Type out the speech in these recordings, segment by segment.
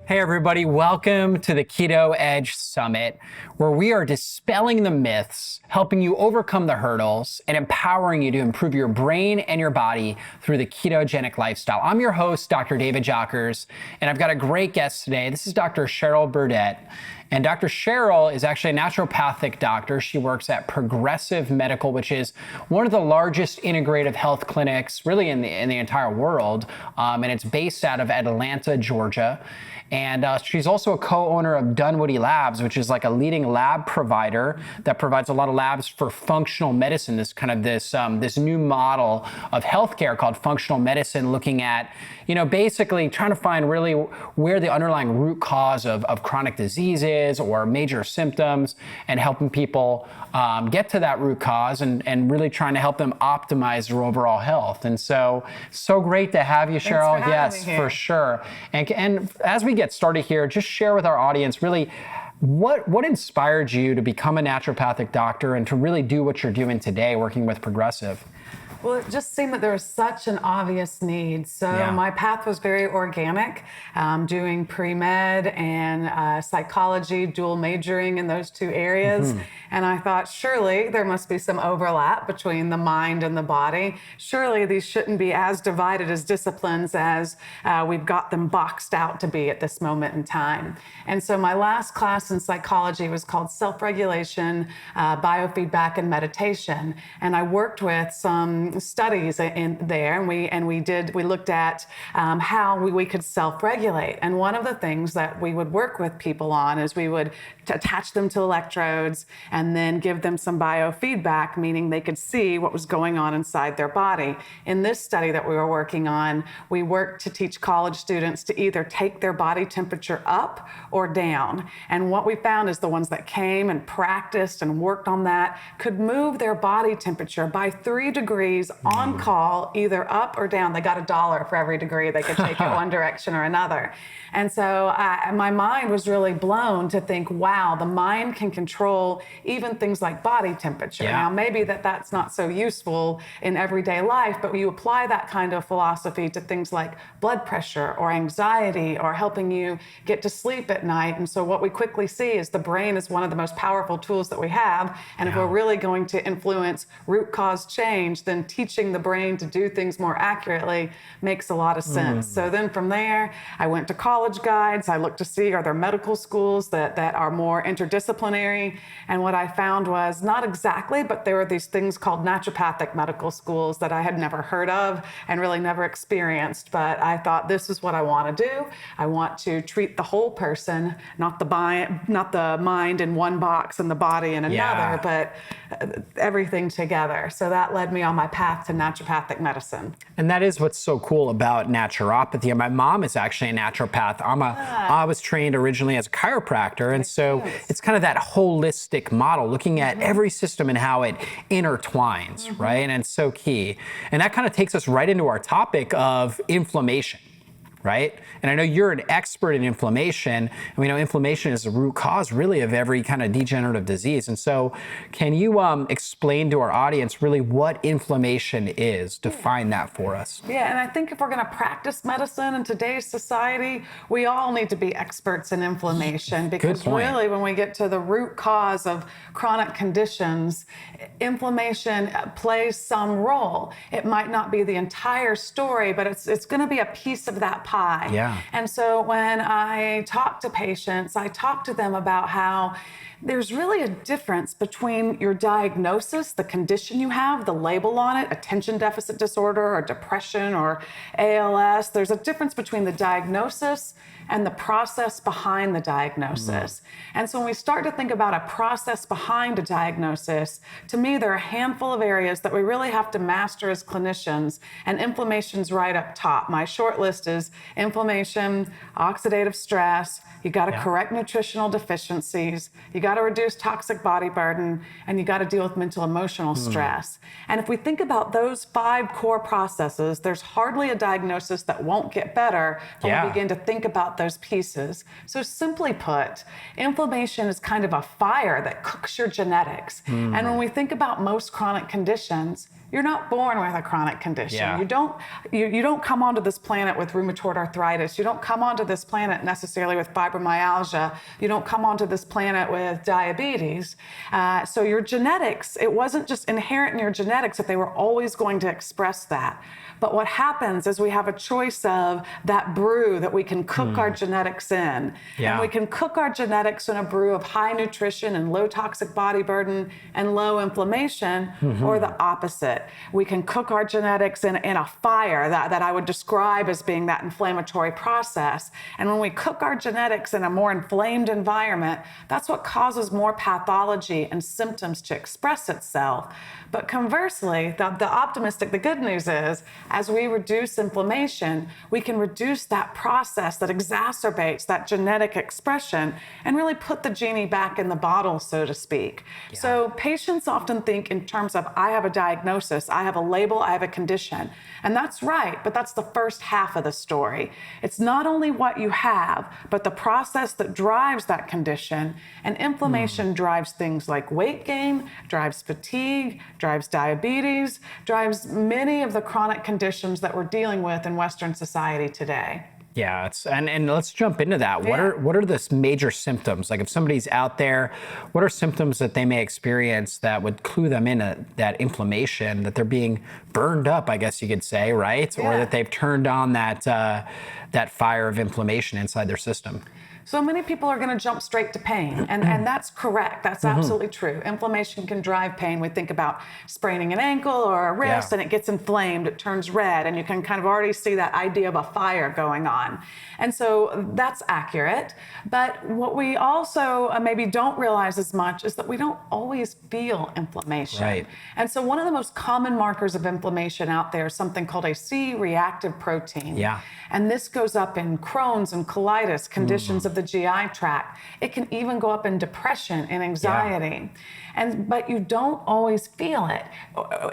Hey everybody, welcome to the Keto Edge Summit, where we are dispelling the myths, helping you overcome the hurdles, and empowering you to improve your brain and your body through the ketogenic lifestyle. I'm your host, Dr. David Jockers, and I've got a great guest today. This is Dr. Cheryl Burdette. And Dr. Cheryl is actually a naturopathic doctor. She works at Progressive Medical, which is one of the largest integrative health clinics really in the entire world. And it's based out of Atlanta, Georgia. And she's also a co-owner of Dunwoody Labs, which is like a leading lab provider that provides a lot of labs for functional medicine, this new model of healthcare called functional medicine, looking at, basically trying to find really where the underlying root cause of chronic diseases or major symptoms, and helping people get to that root cause and really trying to help them optimize their overall health. And so great to have you, Cheryl. Thanks for having me here. For sure. And as we get started here, just share with our audience really what inspired you to become a naturopathic doctor and to really do what you're doing today, working with Progressive? Well, it just seemed that there was such an obvious need. So my path was very organic, doing pre-med and psychology, dual majoring in those two areas. Mm-hmm. And I thought, surely there must be some overlap between the mind and the body. Surely these shouldn't be as divided as disciplines as we've got them boxed out to be at this moment in time. And so my last class in psychology was called Self-Regulation, Biofeedback, and Meditation. And I worked with some studies in there, and we looked at how we could self-regulate. And one of the things that we would work with people on is we would attach them to electrodes and then give them some biofeedback, meaning they could see what was going on inside their body. In this study that we were working on, we worked to teach college students to either take their body temperature up or down. And what we found is the ones that came and practiced and worked on that could move their body temperature by 3 degrees on call, either up or down. They got $1 for every degree they could take it one direction or another. And so my mind was really blown to think, wow, the mind can control even things like body temperature. Yeah. Now, maybe that's not so useful in everyday life, but you apply that kind of philosophy to things like blood pressure or anxiety or helping you get to sleep at night. And so what we quickly see is the brain is one of the most powerful tools that we have. And if we're really going to influence root cause change, then teaching the brain to do things more accurately makes a lot of sense. So then from there, I went to college guides. I looked to see, are there medical schools that are more interdisciplinary? And what I found was not exactly, but there were these things called naturopathic medical schools that I had never heard of and really never experienced. But I thought, this is what I want to do. I want to treat the whole person, not the mind in one box and the body in another, but everything together. So that led me on my path to naturopathic medicine. And that is what's so cool about naturopathy. And my mom is actually a naturopath. I was trained originally as a chiropractor. And so it's kind of that holistic model, looking at every system and how it intertwines, right? And it's so key. And that kind of takes us right into our topic of inflammation, right? And I know you're an expert in inflammation, and we know inflammation is the root cause really of every kind of degenerative disease. And so can you explain to our audience really what inflammation is? Define that for us. Yeah, and I think if we're going to practice medicine in today's society, we all need to be experts in inflammation, because really when we get to the root cause of chronic conditions, inflammation plays some role. It might not be the entire story, but it's going to be a piece of that pie. Yeah. And so when I talk to patients, I talk to them about how there's really a difference between your diagnosis, the condition you have, the label on it, attention deficit disorder or depression or ALS. There's a difference between the diagnosis and the process behind the diagnosis. And so when we start to think about a process behind a diagnosis, to me, there are a handful of areas that we really have to master as clinicians, and inflammation's right up top. My short list is inflammation, oxidative stress, you got to correct nutritional deficiencies, you got to reduce toxic body burden, and you got to deal with mental emotional stress. And if we think about those 5 core processes, there's hardly a diagnosis that won't get better when we begin to think about those pieces. So simply put, inflammation is kind of a fire that cooks your genetics. And when we think about most chronic conditions, you're not born with a chronic condition. Yeah. You don't come onto this planet with rheumatoid arthritis. You don't come onto this planet necessarily with fibromyalgia. You don't come onto this planet with diabetes. So your genetics, it wasn't just inherent in your genetics that they were always going to express that. But what happens is we have a choice of that brew that we can cook our genetics in. Yeah. And we can cook our genetics in a brew of high nutrition and low toxic body burden and low inflammation, or the opposite. We can cook our genetics in a fire that I would describe as being that inflammatory process. And when we cook our genetics in a more inflamed environment, that's what causes more pathology and symptoms to express itself. But conversely, the good news is, as we reduce inflammation, we can reduce that process that exacerbates that genetic expression and really put the genie back in the bottle, so to speak. Yeah. So patients often think in terms of, I have a diagnosis, I have a label, I have a condition. And that's right, but that's the first half of the story. It's not only what you have, but the process that drives that condition. And inflammation drives things like weight gain, drives fatigue, drives diabetes, drives many of the chronic conditions that we're dealing with in Western society today. Yeah, and let's jump into that. Yeah. What are the major symptoms? Like if somebody's out there, what are symptoms that they may experience that would clue them in that inflammation, that they're being burned up, I guess you could say, right? Yeah. Or that they've turned on that fire of inflammation inside their system? So many people are going to jump straight to pain, and that's correct. That's absolutely true. Inflammation can drive pain. We think about spraining an ankle or a wrist, and it gets inflamed, it turns red, and you can kind of already see that idea of a fire going on. And so that's accurate. But what we also maybe don't realize as much is that we don't always feel inflammation. Right. And so one of the most common markers of inflammation out there is something called a C-reactive protein. Yeah. And this goes up in Crohn's and colitis, conditions of the GI tract. It can even go up in depression and anxiety. But you don't always feel it.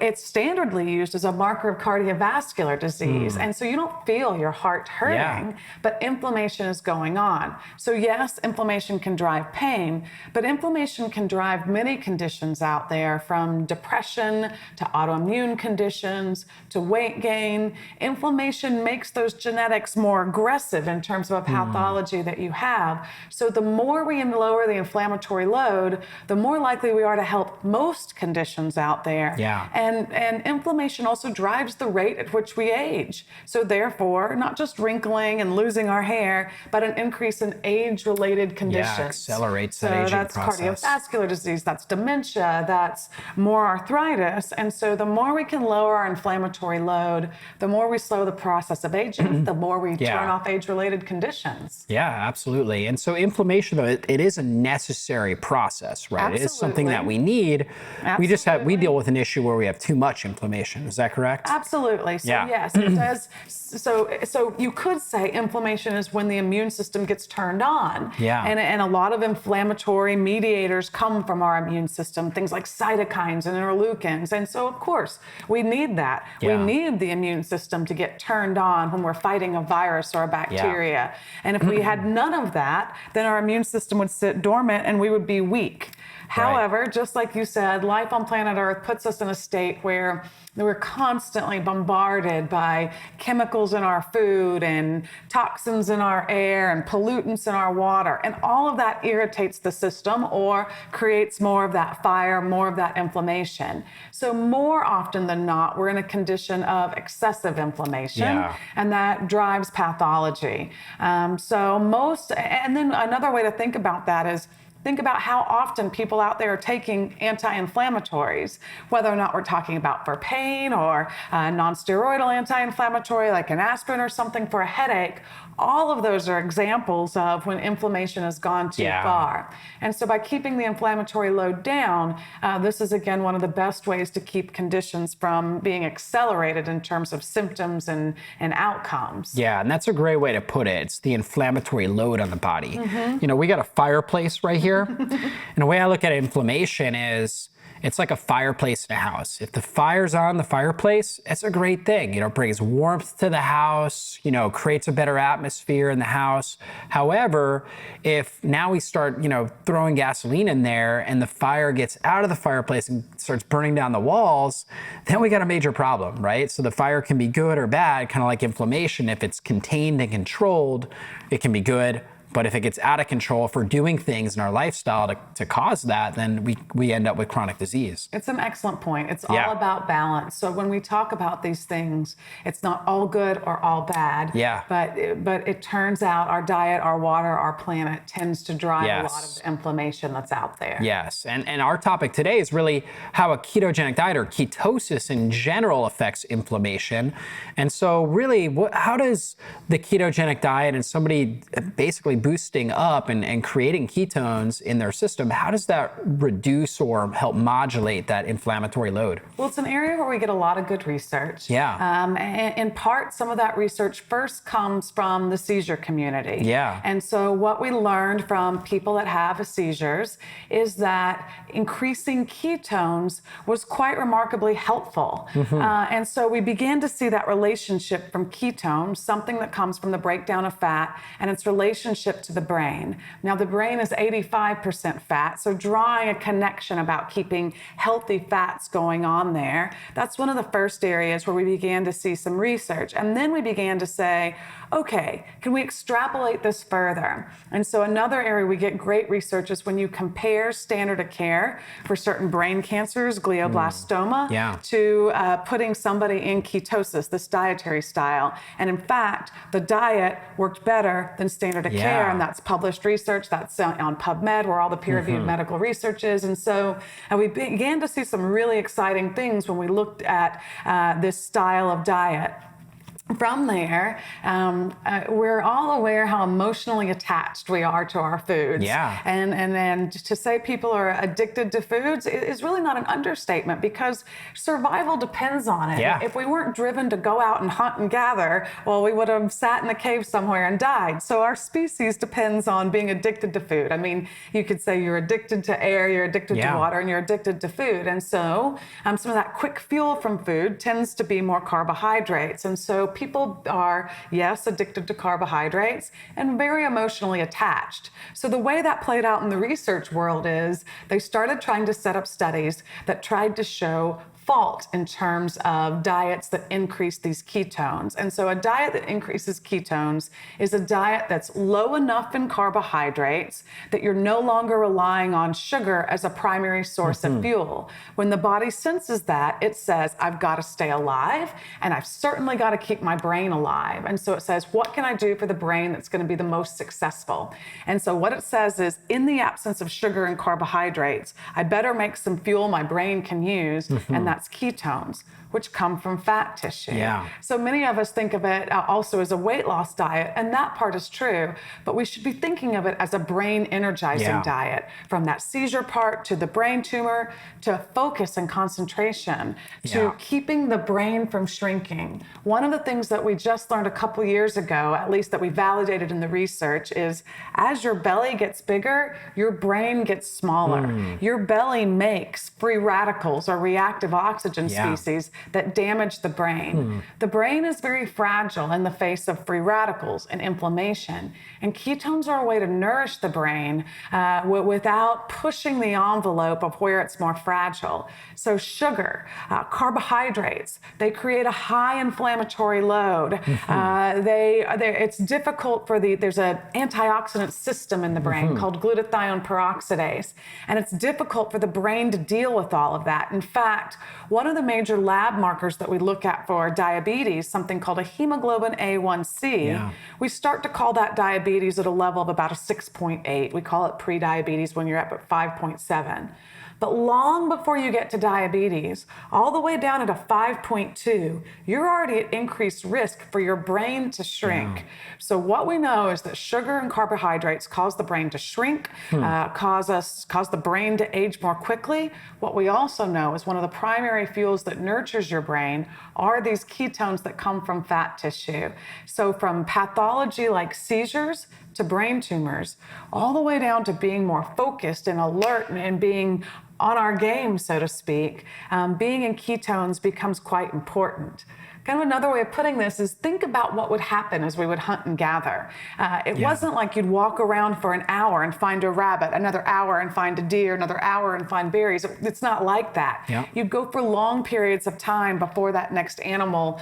It's standardly used as a marker of cardiovascular disease. And so you don't feel your heart hurting, but inflammation is going on. So yes, inflammation can drive pain, but inflammation can drive many conditions out there, from depression to autoimmune conditions to weight gain. Inflammation makes those genetics more aggressive in terms of a pathology that you have. So the more we lower the inflammatory load, the more likely we are to help most conditions out there. Yeah. And inflammation also drives the rate at which we age. So therefore, not just wrinkling and losing our hair, but an increase in age-related conditions. Yeah, accelerates that aging process. So that's cardiovascular disease, that's dementia, that's more arthritis. And so the more we can lower our inflammatory load, the more we slow the process of aging, the more we turn off age-related conditions. Yeah, absolutely. And so inflammation, though, it is a necessary process, right? Absolutely. It is something that we need. Absolutely. We deal with an issue where we have too much inflammation. Is that correct? Absolutely. So yes, it does. So you could say inflammation is when the immune system gets turned on. Yeah. And a lot of inflammatory mediators come from our immune system, things like cytokines and interleukins. And so of course we need that. Yeah. We need the immune system to get turned on when we're fighting a virus or a bacteria. And if we had none of that, then our immune system would sit dormant and we would be weak. However, just like you said, life on planet Earth puts us in a state where we're constantly bombarded by chemicals in our food and toxins in our air and pollutants in our water. And all of that irritates the system or creates more of that fire, more of that inflammation. So more often than not, we're in a condition of excessive inflammation, and that drives pathology. And then another way to think about that is, think about how often people out there are taking anti-inflammatories, whether or not we're talking about for pain or non-steroidal anti-inflammatory like an aspirin or something for a headache. All of those are examples of when inflammation has gone too far. And so by keeping the inflammatory load down, this is again one of the best ways to keep conditions from being accelerated in terms of symptoms and outcomes. Yeah, and that's a great way to put it. It's the inflammatory load on the body. You know, we got a fireplace right here. And the way I look at inflammation is it's like a fireplace in a house. If the fire's on the fireplace, it's a great thing. It brings warmth to the house, creates a better atmosphere in the house. However, if now we start, throwing gasoline in there and the fire gets out of the fireplace and starts burning down the walls, then we got a major problem, right? So the fire can be good or bad, kind of like inflammation. If it's contained and controlled, it can be good. But if it gets out of control, if we're doing things in our lifestyle to cause that, then we end up with chronic disease. It's an excellent point. It's all about balance. So when we talk about these things, it's not all good or all bad. Yeah. But it turns out our diet, our water, our planet tends to drive a lot of the inflammation that's out there. Yes. And our topic today is really how a ketogenic diet or ketosis in general affects inflammation. And so really, how does the ketogenic diet and somebody basically boosting up and creating ketones in their system, how does that reduce or help modulate that inflammatory load? Well, it's an area where we get a lot of good research. Yeah. In part, some of that research first comes from the seizure community. Yeah. And so what we learned from people that have seizures is that increasing ketones was quite remarkably helpful. And so we began to see that relationship from ketones, something that comes from the breakdown of fat, and its relationship to the brain. Now, the brain is 85% fat, so drawing a connection about keeping healthy fats going on there, that's one of the first areas where we began to see some research. And then we began to say, okay, can we extrapolate this further? And so another area we get great research is when you compare standard of care for certain brain cancers, glioblastoma, to putting somebody in ketosis, this dietary style. And in fact, the diet worked better than standard of care, and that's published research, that's on PubMed, where all the peer-reviewed medical research is. And so we began to see some really exciting things when we looked at this style of diet. From there, we're all aware how emotionally attached we are to our foods. Yeah. And to say people are addicted to foods is really not an understatement, because survival depends on it. Yeah. If we weren't driven to go out and hunt and gather, well, we would have sat in a cave somewhere and died. So our species depends on being addicted to food. I mean, you could say you're addicted to air, you're addicted to water, and you're addicted to food. And so some of that quick fuel from food tends to be more carbohydrates. And so people are, yes, addicted to carbohydrates and very emotionally attached. So the way that played out in the research world is they started trying to set up studies that tried to show fault in terms of diets that increase these ketones. And so a diet that increases ketones is a diet that's low enough in carbohydrates that you're no longer relying on sugar as a primary source of fuel. When the body senses that, it says, I've got to stay alive, and I've certainly got to keep my brain alive. And so it says, what can I do for the brain that's going to be the most successful? And so what it says is, in the absence of sugar and carbohydrates, I better make some fuel my brain can use, and that's ketones, which come from fat tissue. Yeah. So many of us think of it also as a weight loss diet, and that part is true, but we should be thinking of it as a brain energizing diet, from that seizure part to the brain tumor to focus and concentration to keeping the brain from shrinking. One of the things that we just learned a couple years ago, at least that we validated in the research, is as your belly gets bigger, your brain gets smaller. Your belly makes free radicals or reactive oxygen species that damage the brain. The brain is very fragile in the face of free radicals and inflammation, and ketones are a way to nourish the brain without pushing the envelope of where it's more fragile. So sugar, carbohydrates, they create a high inflammatory load. It's difficult for there's an antioxidant system in the brain called glutathione peroxidase, and it's difficult for the brain to deal with all of that. In fact, one of the major lab markers that we look at for diabetes, something called a hemoglobin A1c, we start to call that diabetes at a level of about a 6.8. We call it pre-diabetes when you're up at 5.7. But long before you get to diabetes, all the way down at a 5.2, you're already at increased risk for your brain to shrink. So what we know is that sugar and carbohydrates cause the brain to shrink, cause the brain to age more quickly. What we also know is one of the primary fuels that nurtures your brain are these ketones that come from fat tissue. So from pathology like seizures to brain tumors, all the way down to being more focused and alert and being on our game, so to speak, being in ketones becomes quite important. Kind of another way of putting this is think about what would happen as we would hunt and gather. It wasn't like you'd walk around for an hour and find a rabbit, another hour and find a deer, another hour and find berries. It's not like that. Yeah. You'd go for long periods of time before that next animal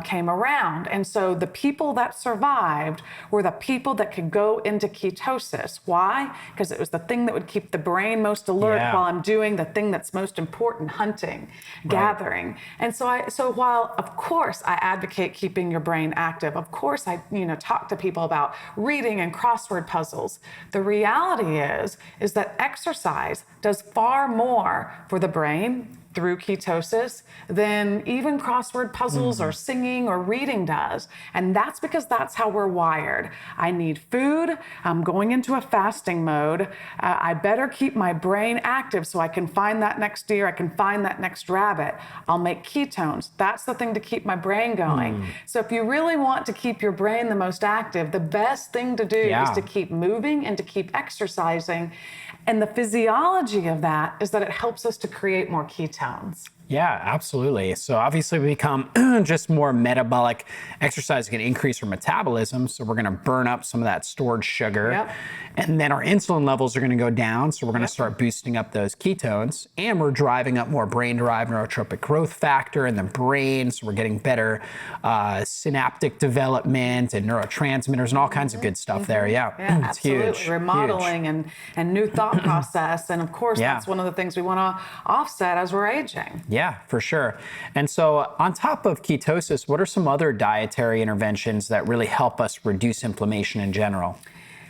came around. And so the people that survived were the people that could go into ketosis. Why? Because it was the thing that would keep the brain most alert while I'm doing the thing that's most important, hunting, gathering. And so while, of course, I advocate keeping your brain active. Of course, I talk to people about reading and crossword puzzles. The reality is that exercise does far more for the brain through ketosis than even crossword puzzles or singing or reading does. And that's because that's how we're wired. I need food. I'm going into a fasting mode. I better keep my brain active so I can find that next deer. I can find that next rabbit. I'll make ketones. That's the thing to keep my brain going. So if you really want to keep your brain the most active, the best thing to do is to keep moving and to keep exercising. And the physiology of that is that it helps us to create more ketones. Yeah, absolutely. So obviously we become just more metabolic. Exercise can increase our metabolism, so we're going to burn up some of that stored sugar. And then our insulin levels are going to go down, so we're going to start boosting up those ketones. And we're driving up more brain-derived neurotropic growth factor in the brain, so we're getting better synaptic development and neurotransmitters and all kinds of good stuff there. Yeah, It's absolutely. huge. Remodeling and new thought process. And of course, that's one of the things we want to offset as we're aging. Yeah, for sure. And so on top of ketosis, what are some other dietary interventions that really help us reduce inflammation in general?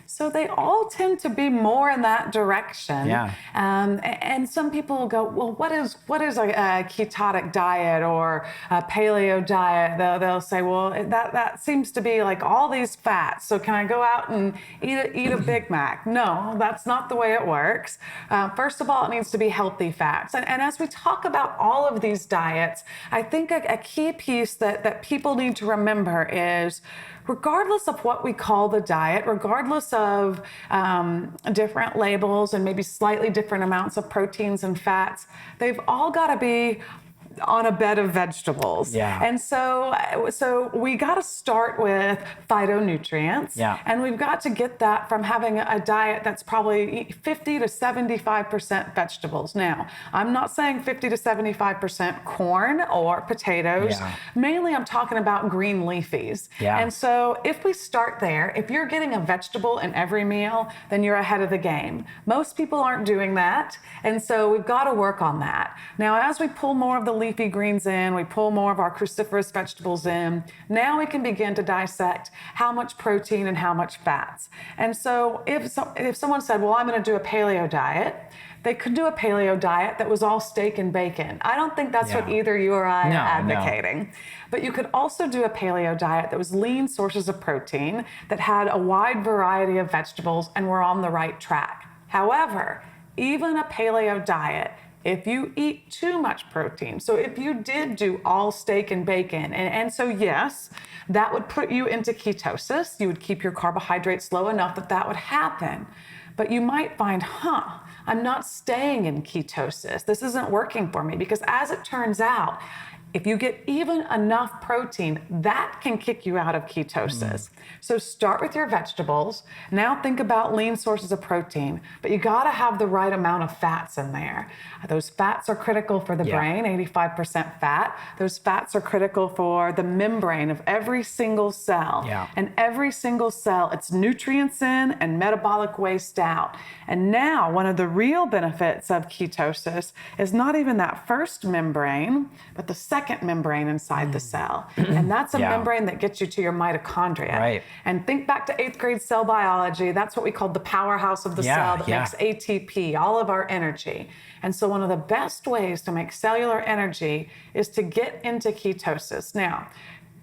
So they all tend to be more in that direction. And some people will go, well, what is a ketotic diet or a paleo diet? They'll say, well, that seems to be like all these fats. So can I go out and eat a Big Mac? No, that's not the way it works. First of all, it needs to be healthy fats. And as we talk about all of these diets, I think a key piece that people need to remember is, regardless of what we call the diet, regardless of different labels and maybe slightly different amounts of proteins and fats, they've all got to be on a bed of vegetables. And so we got to start with phytonutrients. And we've got to get that from having a diet that's probably 50 to 75% vegetables. Now, I'm not saying 50 to 75% corn or potatoes. Mainly I'm talking about green leafies. And so if we start there, if you're getting a vegetable in every meal, then you're ahead of the game. Most people aren't doing that. And so we've got to work on that. Now, as we pull more of the leafy greens in, we pull more of our cruciferous vegetables in, now we can begin to dissect how much protein and how much fats. And so if someone said, well, I'm going to do a paleo diet, they could do a paleo diet that was all steak and bacon. I don't think that's what either you or I are advocating. But you could also do a paleo diet that was lean sources of protein, that had a wide variety of vegetables, and we're on the right track. However, even a paleo diet, if you eat too much protein, so if you did do all steak and bacon, and so yes, that would put you into ketosis. You would keep your carbohydrates low enough that would happen. But you might find, I'm not staying in ketosis. This isn't working for me, because as it turns out, if you get even enough protein, that can kick you out of ketosis. So start with your vegetables. Now think about lean sources of protein, but you gotta have the right amount of fats in there. Those fats are critical for the brain, 85% fat. Those fats are critical for the membrane of every single cell. And every single cell, it's nutrients in and metabolic waste out. And now one of the real benefits of ketosis is not even that first membrane, but the second membrane inside the cell. And that's a membrane that gets you to your mitochondria. And think back to 8th grade cell biology. That's what we called the powerhouse of the cell that makes ATP, all of our energy. And so one of the best ways to make cellular energy is to get into ketosis. Now,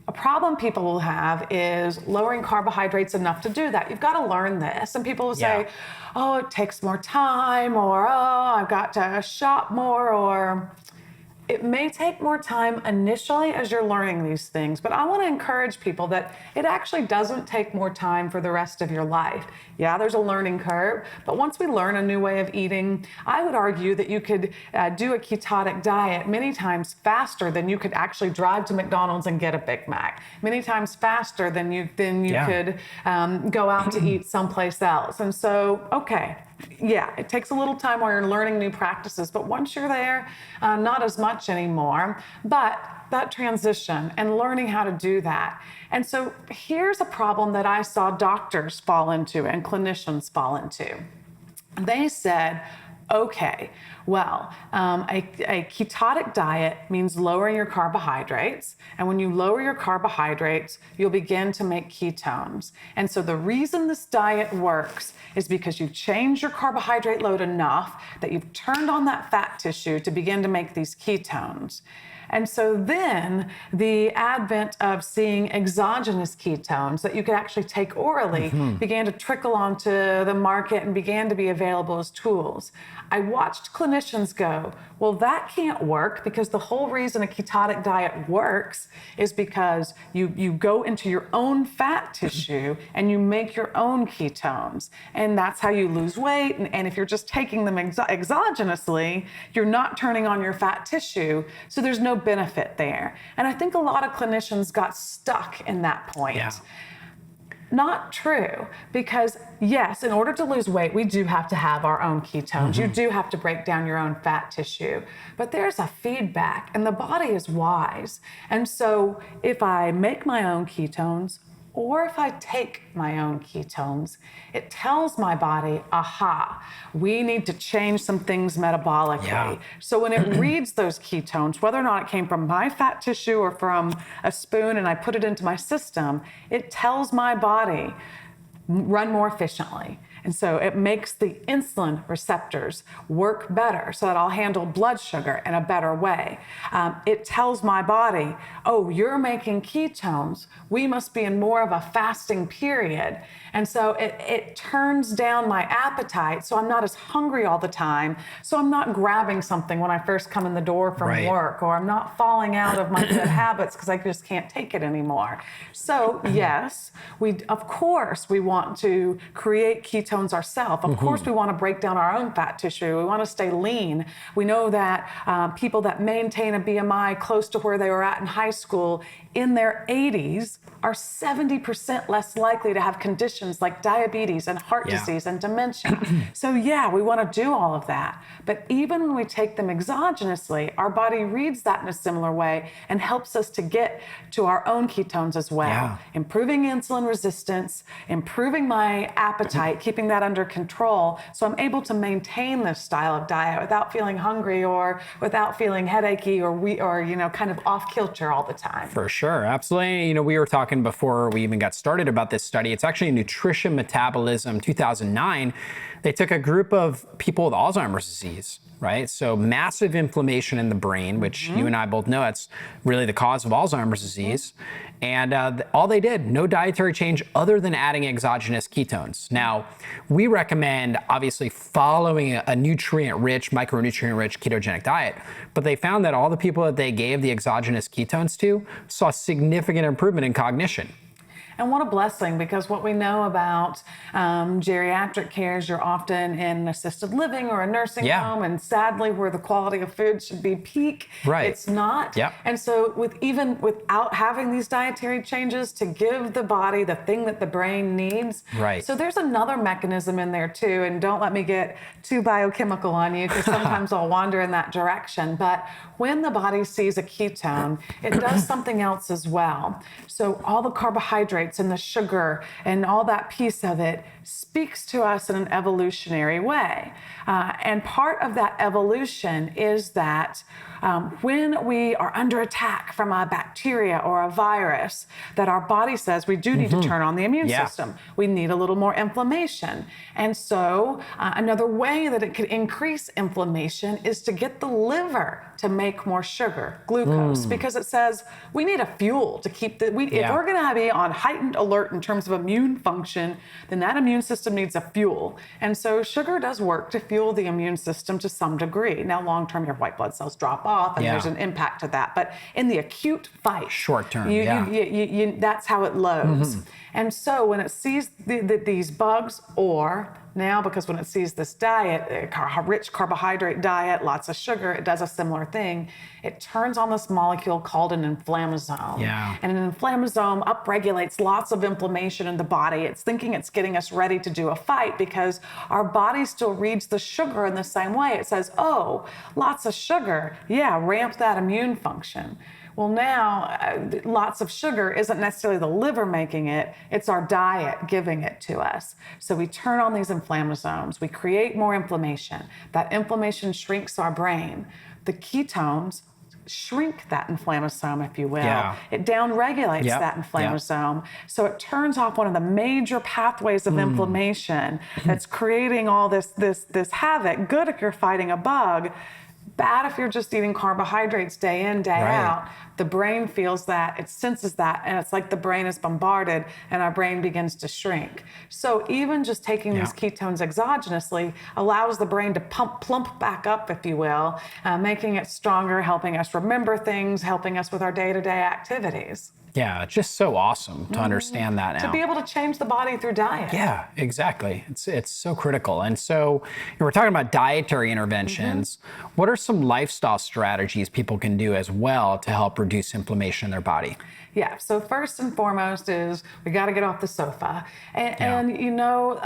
a problem people will have is lowering carbohydrates enough to do that. You've got to learn this. And people will say, oh, it takes more time, or oh, I've got to shop more, or It may take more time initially as you're learning these things, but I want to encourage people that it actually doesn't take more time for the rest of your life. Yeah, there's a learning curve, but once we learn a new way of eating, I would argue that you could do a ketotic diet many times faster than you could actually drive to McDonald's and get a Big Mac. Many times faster than you could go out to eat someplace else. And so, okay. Yeah, it takes a little time while you're learning new practices, but once you're there, not as much anymore. But that transition and learning how to do that. And so here's a problem that I saw doctors fall into and clinicians fall into. They said, okay, well, a ketotic diet means lowering your carbohydrates. And when you lower your carbohydrates, you'll begin to make ketones. And so the reason this diet works is because you've changed your carbohydrate load enough that you've turned on that fat tissue to begin to make these ketones. And so then the advent of seeing exogenous ketones that you could actually take orally began to trickle onto the market and began to be available as tools. I watched clinicians go, well, that can't work because the whole reason a ketotic diet works is because you go into your own fat tissue and you make your own ketones. And that's how you lose weight. And if you're just taking them exogenously, you're not turning on your fat tissue. So there's no benefit there. And I think a lot of clinicians got stuck in that point. Yeah. Not true, because yes, in order to lose weight, we do have to have our own ketones. You do have to break down your own fat tissue, but there's a feedback and the body is wise. And so if I make my own ketones, or if I take my own ketones, it tells my body, aha, we need to change some things metabolically. Yeah. So when it reads those ketones, whether or not it came from my fat tissue or from a spoon and I put it into my system, it tells my body, run more efficiently. And so it makes the insulin receptors work better so that I'll handle blood sugar in a better way. It tells my body, oh, you're making ketones. We must be in more of a fasting period. And so it turns down my appetite so I'm not as hungry all the time. So I'm not grabbing something when I first come in the door from work, or I'm not falling out of my good habits because I just can't take it anymore. So yes, of course we want to create ketones ourselves. Of course, we want to break down our own fat tissue. We want to stay lean. We know that people that maintain a BMI close to where they were at in high school in their 80s are 70% less likely to have conditions like diabetes and heart disease and dementia. So yeah, we want to do all of that. But even when we take them exogenously, our body reads that in a similar way and helps us to get to our own ketones as well. Improving insulin resistance, improving my appetite, keeping that under control, so I'm able to maintain this style of diet without feeling hungry or without feeling headachy or kind of off kilter all the time. For sure, absolutely. We were talking before we even got started about this study. It's actually Nutrition Metabolism 2009. They took a group of people with Alzheimer's disease, right? So massive inflammation in the brain, which you and I both know that's really the cause of Alzheimer's disease. And all they did, no dietary change other than adding exogenous ketones. Now, we recommend obviously following a nutrient-rich, micronutrient-rich ketogenic diet, but they found that all the people that they gave the exogenous ketones to saw significant improvement in cognition. And what a blessing, because what we know about geriatric care is you're often in assisted living or a nursing home, and sadly where the quality of food should be peak, it's not. And so even without having these dietary changes to give the body the thing that the brain needs. So there's another mechanism in there too, and don't let me get too biochemical on you because sometimes I'll wander in that direction. But when the body sees a ketone, it does something else as well. So all the carbohydrates and the sugar and all that piece of it speaks to us in an evolutionary way. And part of that evolution is that when we are under attack from a bacteria or a virus, that our body says we do need to turn on the immune system. We need a little more inflammation. And so another way that it could increase inflammation is to get the liver to make more sugar, glucose, because it says we need a fuel to keep if we're going to be on heightened alert in terms of immune function, then that immune system needs a fuel. And so sugar does work to fuel the immune system to some degree. Now, long term, your white blood cells drop off, and Yeah. there's an impact to that. But in the acute fight, Short term, that's how it loads. And so when it sees these bugs, or now because when it sees this diet, a rich carbohydrate diet, lots of sugar, it does a similar thing. It turns on this molecule called an inflammasome. Yeah. And an inflammasome upregulates lots of inflammation in the body. It's thinking it's getting us ready to do a fight because our body still reads the sugar in the same way. It says, oh, lots of sugar. Yeah, ramp that immune function. Well, now, lots of sugar isn't necessarily the liver making it, it's our diet giving it to us. So we turn on these inflammasomes, we create more inflammation. That inflammation shrinks our brain. The ketones shrink that inflammasome, if you will. Yeah. It downregulates Yep. that inflammasome. So it turns off one of the major pathways of inflammation that's creating all this havoc. Good if you're fighting a bug. Bad if you're just eating carbohydrates day in, day out. The brain feels that, it senses that, and it's like the brain is bombarded and our brain begins to shrink. So even just taking these ketones exogenously allows the brain to plump back up, if you will, making it stronger, helping us remember things, helping us with our day-to-day activities. Yeah, it's just so awesome to understand that now. To be able to change the body through diet. Yeah, exactly. It's so critical. And so we're talking about dietary interventions. What are some lifestyle strategies people can do as well to help reduce inflammation in their body? Yeah, so first and foremost is we got to get off the sofa. And you know,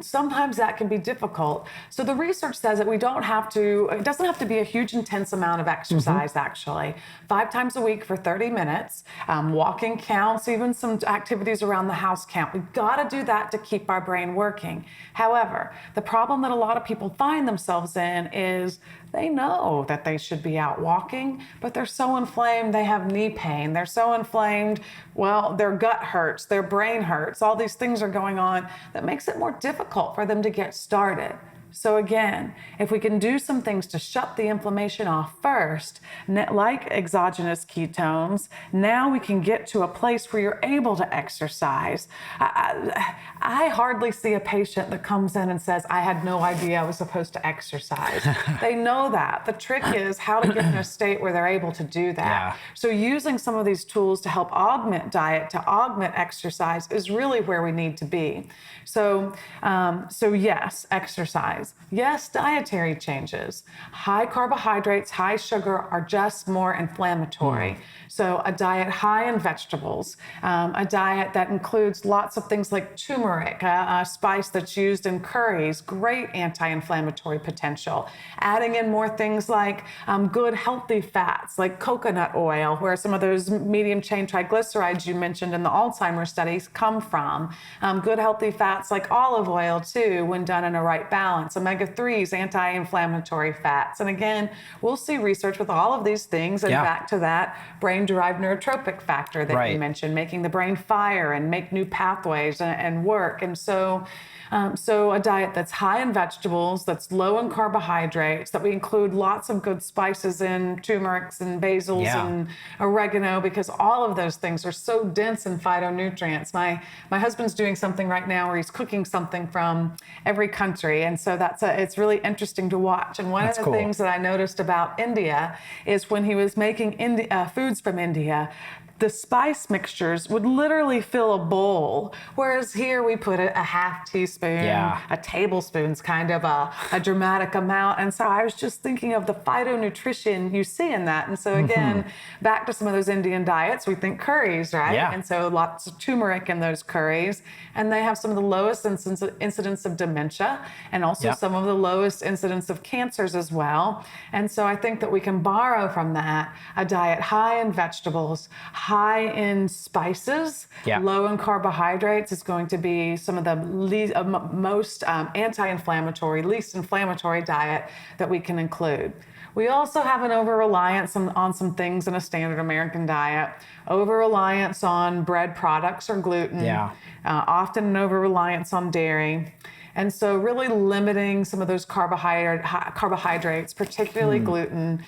sometimes that can be difficult. So the research says that it doesn't have to be a huge intense amount of exercise actually. 5 times a week for 30 minutes. Walking counts, even some activities around the house count. We've got to do that to keep our brain working. However, the problem that a lot of people find themselves in is they know that they should be out walking, but they're so inflamed, they have knee pain. They're so inflamed, well, their gut hurts, their brain hurts. All these things are going on that makes it more difficult for them to get started. So again, if we can do some things to shut the inflammation off first, like exogenous ketones, now we can get to a place where you're able to exercise. I hardly see a patient that comes in and says, I had no idea I was supposed to exercise. They know that. The trick is how to get in a state where they're able to do that. Yeah. So using some of these tools to help augment diet, to augment exercise is really where we need to be. So yes, exercise. Yes, dietary changes. High carbohydrates, high sugar are just more inflammatory. So a diet high in vegetables, a diet that includes lots of things like turmeric, a spice that's used in curries, great anti-inflammatory potential. Adding in more things like good healthy fats like coconut oil, where some of those medium chain triglycerides you mentioned in the Alzheimer's studies come from. Good healthy fats like olive oil too, when done in a right balance. Omega-3s, anti-inflammatory fats. And again, we'll see research with all of these things, and back to that brain-derived neurotropic factor that you mentioned, making the brain fire and make new pathways and work. And so a diet that's high in vegetables, that's low in carbohydrates, that we include lots of good spices in, turmerics and basils and oregano, because all of those things are so dense in phytonutrients. My husband's doing something right now where he's cooking something from every country, and so it's really interesting to watch. And one of the things that I noticed about India is when he was making foods from India, the spice mixtures would literally fill a bowl, whereas here we put a half teaspoon, a tablespoon's kind of a dramatic amount. And so I was just thinking of the phytonutrition you see in that. And so again, back to some of those Indian diets, we think curries, right? Yeah. And so lots of turmeric in those curries. And they have some of the lowest incidence of dementia, and also some of the lowest incidence of cancers as well. And so I think that we can borrow from that a diet high in vegetables, high in spices, low in carbohydrates is going to be some of the most anti-inflammatory, least inflammatory diet that we can include. We also have an over-reliance on some things in a standard American diet. Over-reliance on bread products or gluten. Often an over-reliance on dairy. And so really limiting some of those carbohydrates, particularly gluten.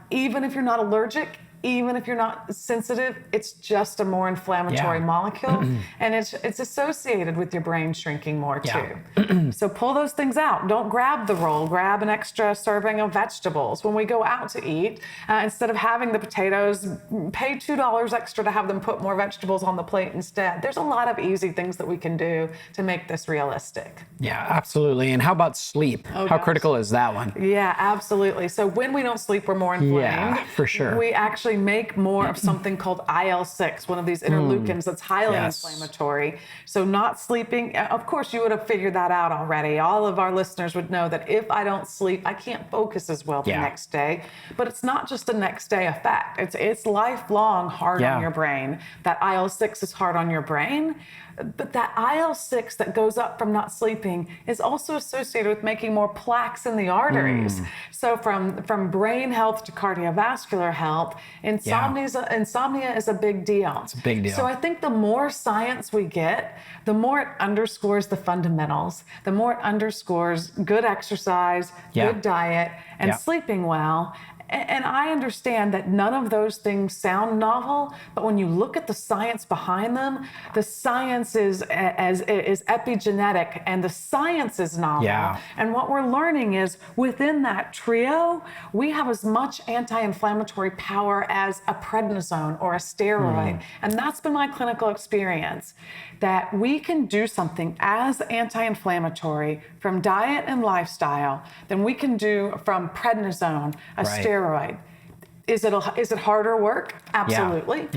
Even if you're not allergic, even if you're not sensitive, it's just a more inflammatory molecule, and it's associated with your brain shrinking more too. So pull those things out. Don't grab the roll, grab an extra serving of vegetables. When we go out to eat, instead of having the potatoes, pay $2 extra to have them put more vegetables on the plate instead. There's a lot of easy things that we can do to make this realistic. Yeah, absolutely. And how about sleep? How critical is that one? Yeah, absolutely. So when we don't sleep, we're more inflamed. Yeah, for sure. We actually make more of something called IL-6, one of these interleukins that's highly inflammatory. So not sleeping, of course, you would have figured that out already. All of our listeners would know that if I don't sleep, I can't focus as well the next day. But it's not just a next day effect. It's lifelong hard on your brain. That IL-6 is hard on your brain. But that IL-6 that goes up from not sleeping is also associated with making more plaques in the arteries. So from brain health to cardiovascular health, insomnia is a big deal. It's a big deal. So I think the more science we get, the more it underscores the fundamentals, the more it underscores good exercise, good diet, and sleeping well. And I understand that none of those things sound novel, but when you look at the science behind them, the science is epigenetic and the science is novel. Yeah. And what we're learning is within that trio, we have as much anti-inflammatory power as a prednisone or a steroid. And that's been my clinical experience, that we can do something as anti-inflammatory from diet and lifestyle than we can do from prednisone, a steroid. Is it harder work? Absolutely.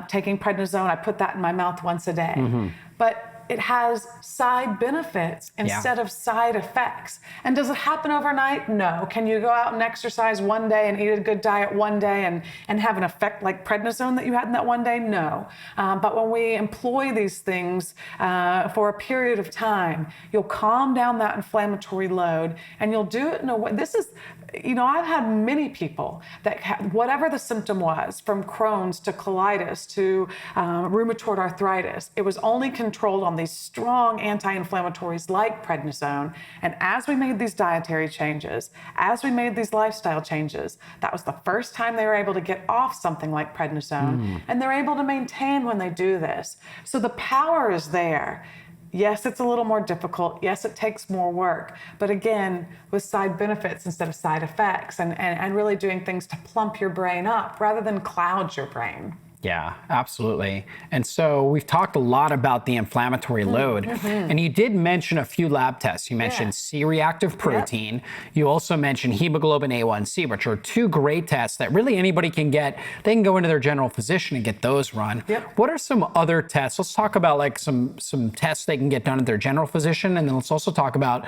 Taking prednisone, I put that in my mouth once a day. But it has side benefits instead of side effects. And does it happen overnight? No. Can you go out and exercise one day and eat a good diet one day and have an effect like prednisone that you had in that one day? No. But when we employ these things for a period of time, you'll calm down that inflammatory load, and you'll do it in a way. This is, I've had many people that whatever the symptom was, from Crohn's to colitis to rheumatoid arthritis, it was only controlled on these strong anti-inflammatories like prednisone. And as we made these dietary changes, as we made these lifestyle changes, that was the first time they were able to get off something like prednisone. And they're able to maintain when they do this. So the power is there. Yes, it's a little more difficult. Yes, it takes more work. But again, with side benefits instead of side effects, and really doing things to plump your brain up rather than cloud your brain. Yeah, absolutely. And so we've talked a lot about the inflammatory load, and you did mention a few lab tests. You mentioned C-reactive protein. You also mentioned hemoglobin A1c, which are two great tests that really anybody can get. They can go into their general physician and get those run. What are some other tests? Let's talk about like some tests they can get done at their general physician, and then let's also talk about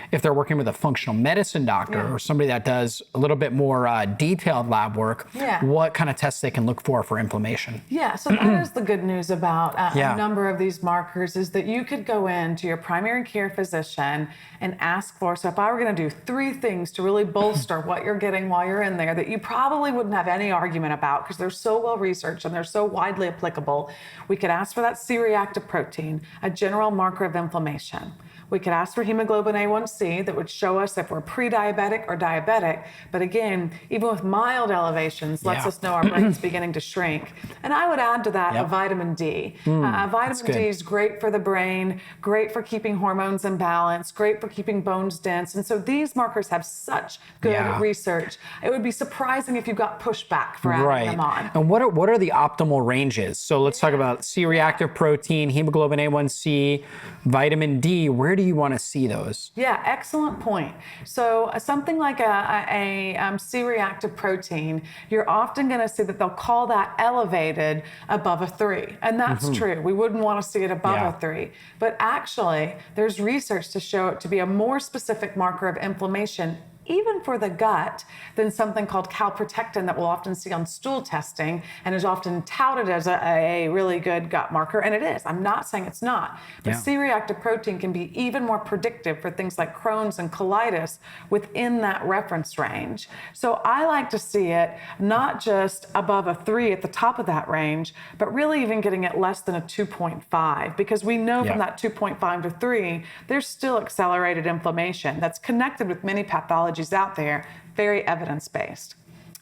if they're working with a functional medicine doctor or somebody that does a little bit more detailed lab work, what kind of tests they can look for inflammation. Yeah, so that is the good news about a number of these markers, is that you could go in to your primary care physician and ask for, so if I were going to do 3 things to really bolster what you're getting while you're in there that you probably wouldn't have any argument about because they're so well researched and they're so widely applicable, we could ask for that C-reactive protein, a general marker of inflammation. We could ask for hemoglobin A1c that would show us if we're pre-diabetic or diabetic. But again, even with mild elevations, lets us know our brain's beginning to shrink. And I would add to that a vitamin D. Vitamin D is great for the brain, great for keeping hormones in balance, great for keeping bones dense. And so these markers have such good research. It would be surprising if you got pushback for adding them on. And what are the optimal ranges? So let's talk about C-reactive protein, hemoglobin A1c, vitamin D. Where do you want to see those? Yeah, excellent point. So something like a C-reactive protein, you're often going to see that they'll call that elevated above a 3. And that's true. We wouldn't want to see it above a 3. But actually, there's research to show it to be a more specific marker of inflammation, even for the gut, than something called calprotectin that we'll often see on stool testing and is often touted as a really good gut marker. And it is. I'm not saying it's not. But C-reactive protein can be even more predictive for things like Crohn's and colitis within that reference range. So I like to see it not just above a 3 at the top of that range, but really even getting it less than a 2.5, because we know from that 2.5 to 3, there's still accelerated inflammation that's connected with many pathologies out there, very evidence-based.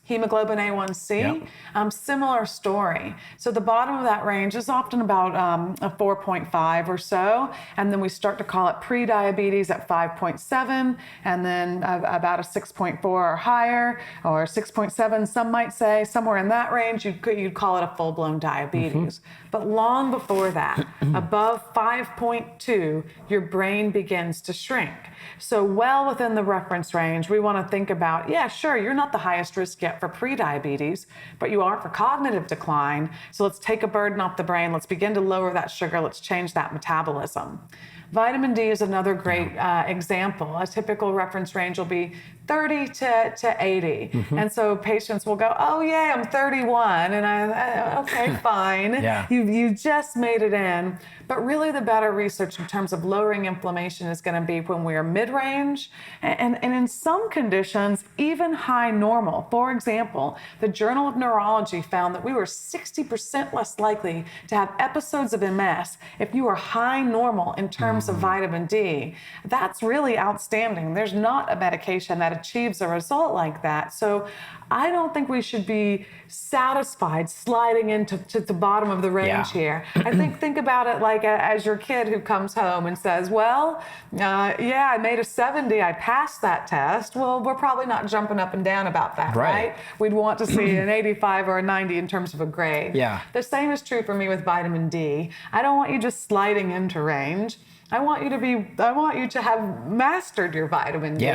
Hemoglobin A1c, similar story. So the bottom of that range is often about a 4.5 or so, and then we start to call it pre-diabetes at 5.7, and then about a 6.4 or higher, or 6.7, some might say, somewhere in that range, you'd call it a full-blown diabetes. But long before that, above 5.2, your brain begins to shrink. So well within the reference range, we want to think about, yeah, sure, you're not the highest risk yet for pre-diabetes, but you are for cognitive decline. So let's take a burden off the brain. Let's begin to lower that sugar. Let's change that metabolism. Vitamin D is another great example. A typical reference range will be 30 to 80. And so patients will go, oh, yay, I'm 31. And okay, fine. You just made it in. But really the better research in terms of lowering inflammation is going to be when we are mid-range and in some conditions, even high normal. For example, the Journal of Neurology found that we were 60% less likely to have episodes of MS if you were high normal in terms of vitamin D. That's really outstanding. There's not a medication that achieves a result like that. So I don't think we should be satisfied sliding into the bottom of the range here. I think about it like as your kid who comes home and says, well, yeah, I made a 70, I passed that test. Well, we're probably not jumping up and down about that, right? We'd want to see an 85 or a 90 in terms of a grade. The same is true for me with vitamin D. I don't want you just sliding into range. I want you to have mastered your vitamin D.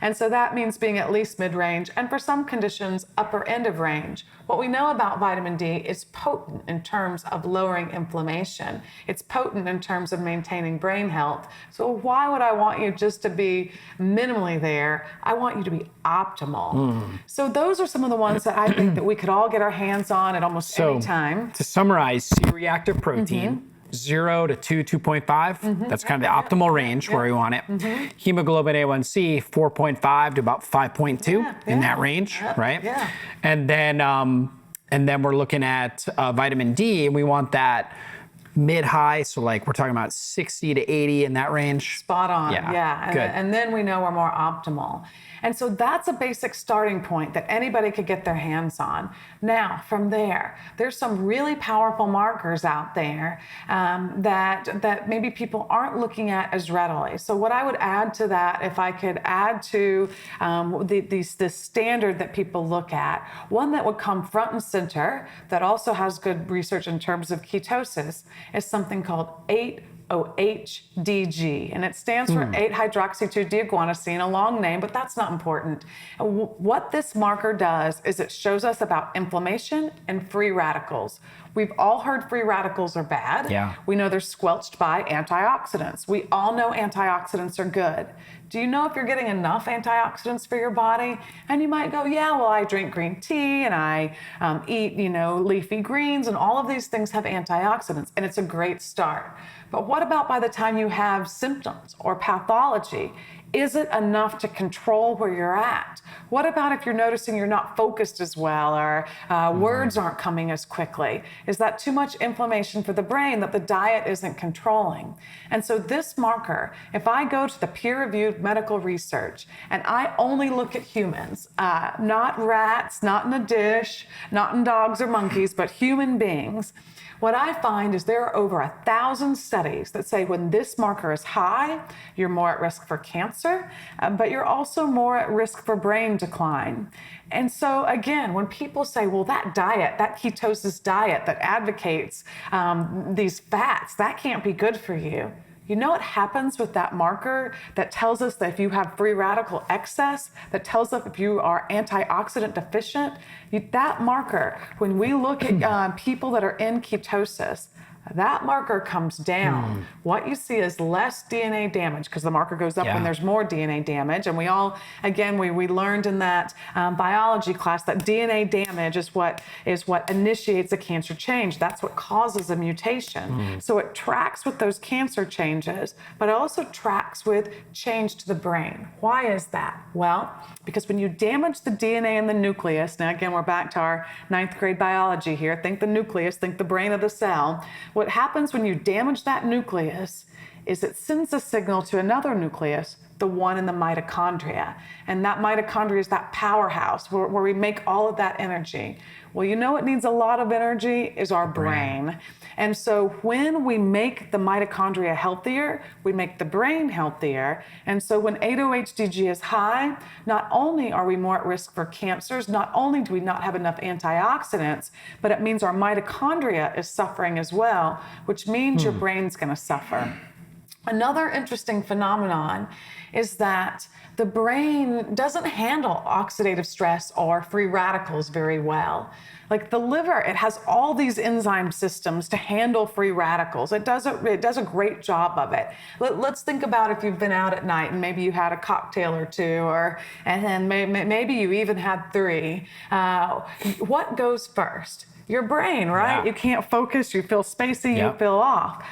And so that means being at least mid-range, and for some conditions, upper end of range. What we know about vitamin D is potent in terms of lowering inflammation. It's potent in terms of maintaining brain health. So why would I want you just to be minimally there? I want you to be optimal. So those are some of the ones that I think that we could all get our hands on at almost any time. To summarize, C-reactive protein, 0 to 2.5. That's kind of the optimal range where we want it. Hemoglobin A1c, 4.5 to about 5.2 in that range, right? And then we're looking at vitamin D, and we want that mid-high, so like we're talking about 60 to 80 in that range. Spot on, Good. And then we know we're more optimal. And so that's a basic starting point that anybody could get their hands on. Now, from there, there's some really powerful markers out there that maybe people aren't looking at as readily. So what I would add to that, if I could add to the standard that people look at, one that would come front and center that also has good research in terms of ketosis is something called 8-OHDG, and it stands for 8-hydroxy-2-deoguanosine, a long name, but that's not important. What this marker does is it shows us about inflammation and free radicals. We've all heard free radicals are bad. We know they're squelched by antioxidants. We all know antioxidants are good. Do you know if you're getting enough antioxidants for your body? And you might go, yeah, well, I drink green tea and I eat, leafy greens, and all of these things have antioxidants, and it's a great start. But what about by the time you have symptoms or pathology? Is it enough to control where you're at? What about if you're noticing you're not focused as well, or words aren't coming as quickly? Is that too much inflammation for the brain that the diet isn't controlling? And so this marker, if I go to the peer-reviewed medical research and I only look at humans, not rats, not in a dish, not in dogs or monkeys, but human beings, what I find is there are over 1,000 studies that say when this marker is high, you're more at risk for cancer, but you're also more at risk for brain decline. And so again, when people say, well, that diet, that ketosis diet that advocates these fats, that can't be good for you. You know what happens with that marker that tells us that if you have free radical excess, that tells us if you are antioxidant deficient? That marker, when we look at people that are in ketosis, that marker comes down. What you see is less DNA damage, because the marker goes up when there's more DNA damage. And we all, again, we learned in that biology class that DNA damage is what initiates a cancer change. That's what causes a mutation. So it tracks with those cancer changes, but it also tracks with change to the brain. Why is that? Well, because when you damage the DNA in the nucleus, now again, we're back to our 9th grade biology here. Think the nucleus, think the brain of the cell. What happens when you damage that nucleus is it sends a signal to another nucleus the one in the mitochondria. And that mitochondria is that powerhouse where we make all of that energy. Well, you know what needs a lot of energy is our brain. And so when we make the mitochondria healthier, we make the brain healthier. And so when 8-OHDG is high, not only are we more at risk for cancers, not only do we not have enough antioxidants, but it means our mitochondria is suffering as well, which means your brain's going to suffer. Another interesting phenomenon is that the brain doesn't handle oxidative stress or free radicals very well. Like the liver, it has all these enzyme systems to handle free radicals. It does a great job of it. Let's think about if you've been out at night and maybe you had a cocktail or two, and then maybe you even had 3. What goes first? Your brain, right? Yeah. You can't focus, you feel spacey, you feel off.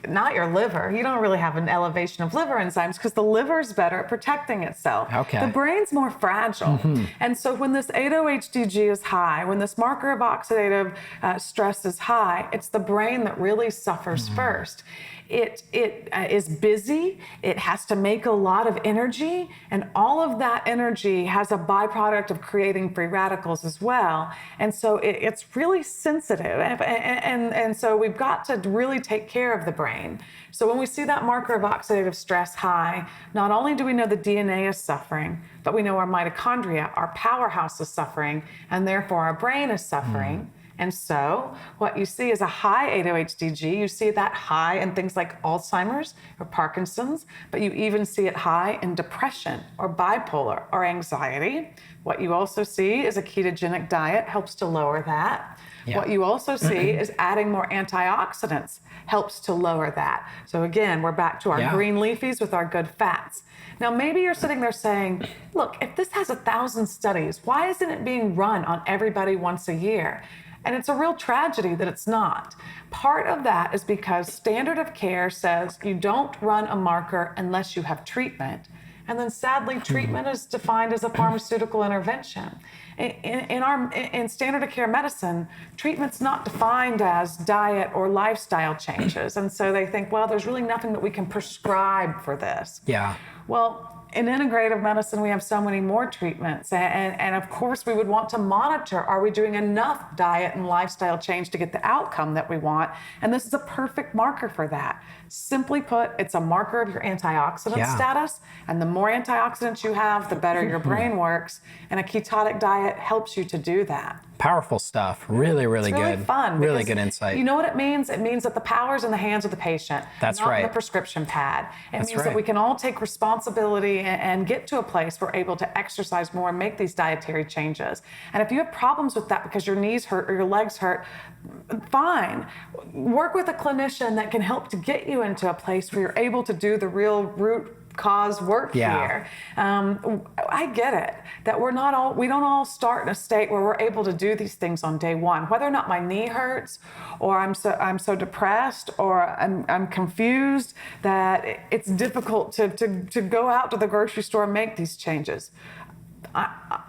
Not your liver. You don't really have an elevation of liver enzymes because the liver's better at protecting itself. Okay. The brain's more fragile. And so when this 8-OHDG is high, when this marker of oxidative stress is high, it's the brain that really suffers first. It is busy, it has to make a lot of energy, and all of that energy has a byproduct of creating free radicals as well. And so it's really sensitive. And so we've got to really take care of the brain. So when we see that marker of oxidative stress high, not only do we know the DNA is suffering, but we know our mitochondria, our powerhouse, is suffering, and therefore our brain is suffering. And so what you see is a high 8-OHDG. You see that high in things like Alzheimer's or Parkinson's, but you even see it high in depression or bipolar or anxiety. What you also see is a ketogenic diet helps to lower that. Yeah. What you also see is adding more antioxidants helps to lower that. So again, we're back to our green leafies with our good fats. Now, maybe you're sitting there saying, look, if this has 1,000 studies, why isn't it being run on everybody once a year? And it's a real tragedy that it's not. Part of that is because standard of care says you don't run a marker unless you have treatment. And then sadly, treatment is defined as a pharmaceutical intervention. In standard of care medicine, treatment's not defined as diet or lifestyle changes. And so they think, well, there's really nothing that we can prescribe for this. Yeah. Well, in integrative medicine, we have so many more treatments. And of course, we would want to monitor, are we doing enough diet and lifestyle change to get the outcome that we want? And this is a perfect marker for that. Simply put, it's a marker of your antioxidant status. And the more antioxidants you have, the better your brain works. And a ketotic diet helps you to do that. Powerful stuff. Really, really good. It's really fun. Really good insight. You know what it means? It means that the power's in the hands of the patient. That's not right. in the prescription pad. It means that we can all take responsibility and get to a place where we're able to exercise more and make these dietary changes. And if you have problems with that because your knees hurt or your legs hurt, fine. Work with a clinician that can help to get you into a place where you're able to do the real root cause work here. I get it that we don't all start in a state where we're able to do these things on day one. Whether or not my knee hurts, or I'm so depressed, or I'm confused that it's difficult to go out to the grocery store and make these changes.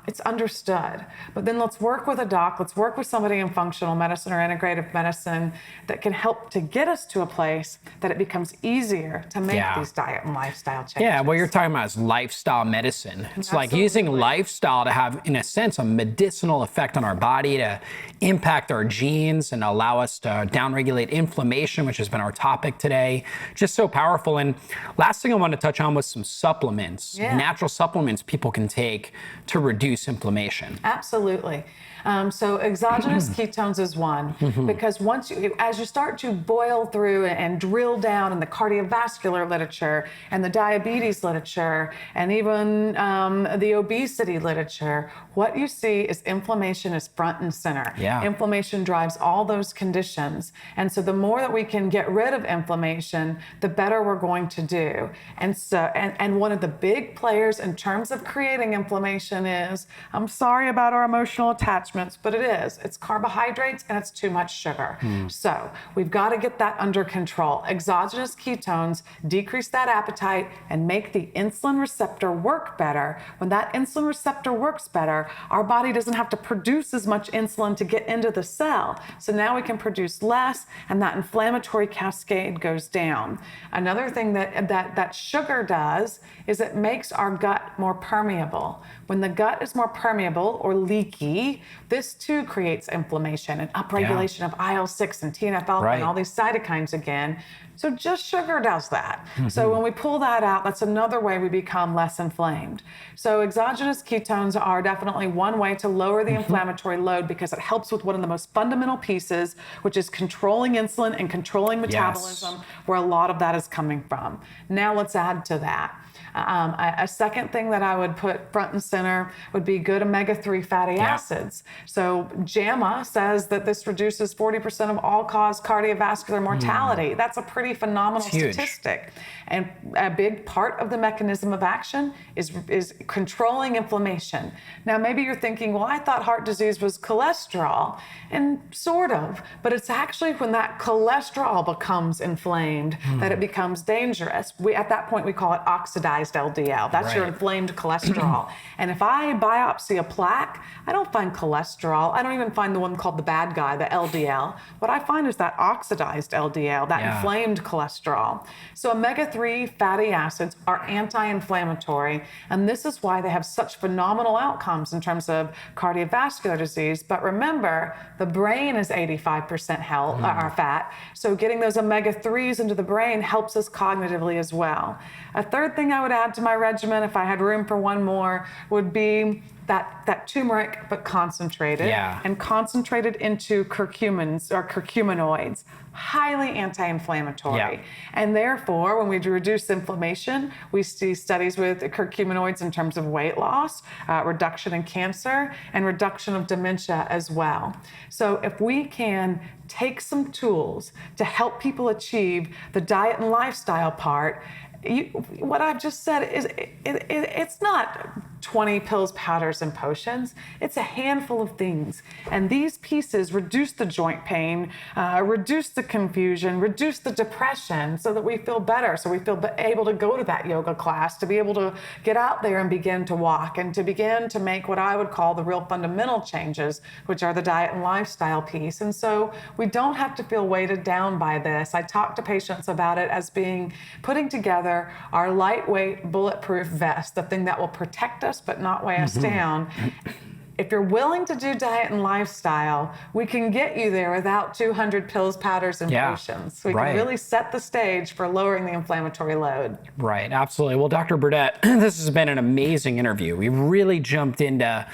It's understood. But then let's work with a doc, let's work with somebody in functional medicine or integrative medicine that can help to get us to a place that it becomes easier to make these diet and lifestyle changes. Yeah, what you're talking about is lifestyle medicine. It's like using lifestyle to have, in a sense, a medicinal effect on our body, to impact our genes and allow us to downregulate inflammation, which has been our topic today. Just so powerful. And last thing I want to touch on was some supplements, natural supplements people can take to reduce inflammation. Absolutely. So exogenous ketones is one, because as you start to boil through and drill down in the cardiovascular literature and the diabetes literature and even the obesity literature, what you see is inflammation is front and center. Inflammation drives all those conditions. And so the more that we can get rid of inflammation, the better we're going to do. And so, and one of the big players in terms of creating inflammation is, I'm sorry about our emotional attachment attachments, but it is. It's carbohydrates and it's too much sugar. So we've got to get that under control. Exogenous ketones decrease that appetite and make the insulin receptor work better. When that insulin receptor works better, our body doesn't have to produce as much insulin to get into the cell. So now we can produce less, and that inflammatory cascade goes down. Another thing that sugar does is it makes our gut more permeable. When the gut is more permeable or leaky, this too creates inflammation and upregulation of IL-6 and TNF-alpha and all these cytokines again. So just sugar does that. So when we pull that out, that's another way we become less inflamed. So exogenous ketones are definitely one way to lower the inflammatory load, because it helps with one of the most fundamental pieces, which is controlling insulin and controlling metabolism, where a lot of that is coming from. Now let's add to that. A second thing that I would put front and center would be good omega-3 fatty acids. So JAMA says that this reduces 40% of all-cause cardiovascular mortality. That's a pretty phenomenal statistic. And a big part of the mechanism of action is controlling inflammation. Now, maybe you're thinking, well, I thought heart disease was cholesterol, and sort of, but it's actually when that cholesterol becomes inflamed that it becomes dangerous. At that point, we call it oxidized LDL. That's your inflamed cholesterol. And if I biopsy a plaque, I don't find cholesterol. I don't even find the one called the bad guy, the LDL. What I find is that oxidized LDL, that inflamed cholesterol. So omega-3 fatty acids are anti-inflammatory, and this is why they have such phenomenal outcomes in terms of cardiovascular disease. But remember, the brain is 85% fat, so getting those omega-3s into the brain helps us cognitively as well. A third thing I would add to my regimen, if I had room for one more, would be that turmeric, but concentrated, and concentrated into curcumins or curcuminoids, highly anti-inflammatory. And therefore, when we reduce inflammation, we see studies with curcuminoids in terms of weight loss, reduction in cancer, and reduction of dementia as well. So if we can take some tools to help people achieve the diet and lifestyle part, what I've just said is it's not 20 pills, powders, and potions. It's a handful of things. And these pieces reduce the joint pain, reduce the confusion, reduce the depression, so that we feel better, so we feel able to go to that yoga class, to be able to get out there and begin to walk, and to begin to make what I would call the real fundamental changes, which are the diet and lifestyle piece. And so we don't have to feel weighted down by this. I talk to patients about it as being putting together our lightweight bulletproof vest, the thing that will protect us but not weigh us down. If you're willing to do diet and lifestyle, we can get you there without 200 pills, powders, and potions. We can really set the stage for lowering the inflammatory load. Right, absolutely. Well, Dr. Burdette, this has been an amazing interview. We've really jumped into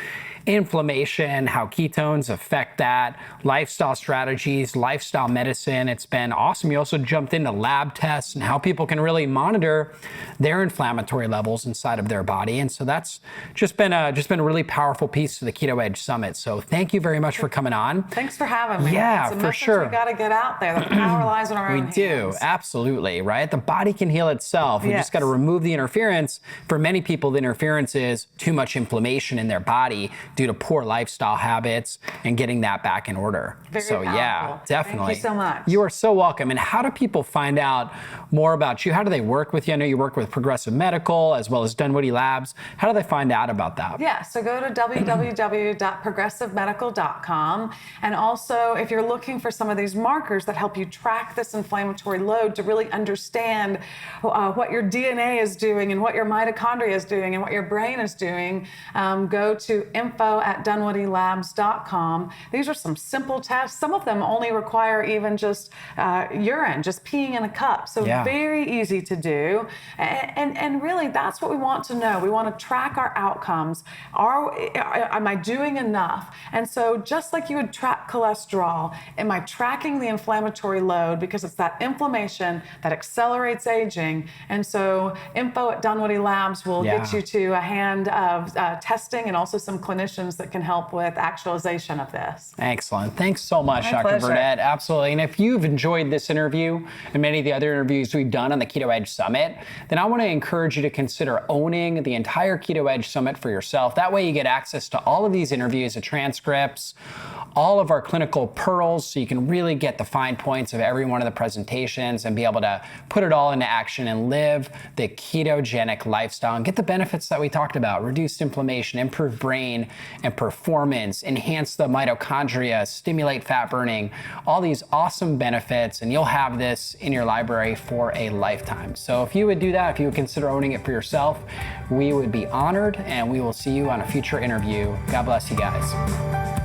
inflammation, how ketones affect that, lifestyle strategies, lifestyle medicine. It's been awesome. You also jumped into lab tests and how people can really monitor their inflammatory levels inside of their body. And so that's just been a really powerful piece to the Keto Edge Summit. So thank you very much for coming on. Thanks for having me. Yeah, it's a for message sure. We got to get out there. The power lies in our own hands. We do, absolutely, right? The body can heal itself. We just got to remove the interference. For many people, the interference is too much inflammation in their body due to poor lifestyle habits and getting that back in order. Very so powerful. Yeah, definitely. Thank you so much. You are so welcome. And how do people find out more about you? How do they work with you? I know you work with Progressive Medical as well as Dunwoody Labs. How do they find out about that? Yeah, so go to www.progressivemedical.com. And also, if you're looking for some of these markers that help you track this inflammatory load to really understand what your DNA is doing and what your mitochondria is doing and what your brain is doing, go to info@dunwoodylabs.com. These are some simple tests. Some of them only require even just urine, just peeing in a cup. So very easy to do. And really, that's what we want to know. We want to track our outcomes. Am I doing enough? And so just like you would track cholesterol? Am I tracking the inflammatory load? Because it's that inflammation that accelerates aging. And so info at Dunwoody Labs will get you to a hand of testing and also some clinicians that can help with actualization of this. Excellent. Thanks so much, My Dr. pleasure. Burdette. Absolutely. And if you've enjoyed this interview and many of the other interviews we've done on the Keto Edge Summit, then I want to encourage you to consider owning the entire Keto Edge Summit for yourself. That way you get access to all of these interviews, the transcripts, all of our clinical pearls, so you can really get the fine points of every one of the presentations and be able to put it all into action and live the ketogenic lifestyle and get the benefits that we talked about: reduced inflammation, improved brain and performance, enhance the mitochondria, stimulate fat burning, all these awesome benefits, and you'll have this in your library for a lifetime. So if you would do that, if you would consider owning it for yourself, we would be honored, and we will see you on a future interview. God bless you guys.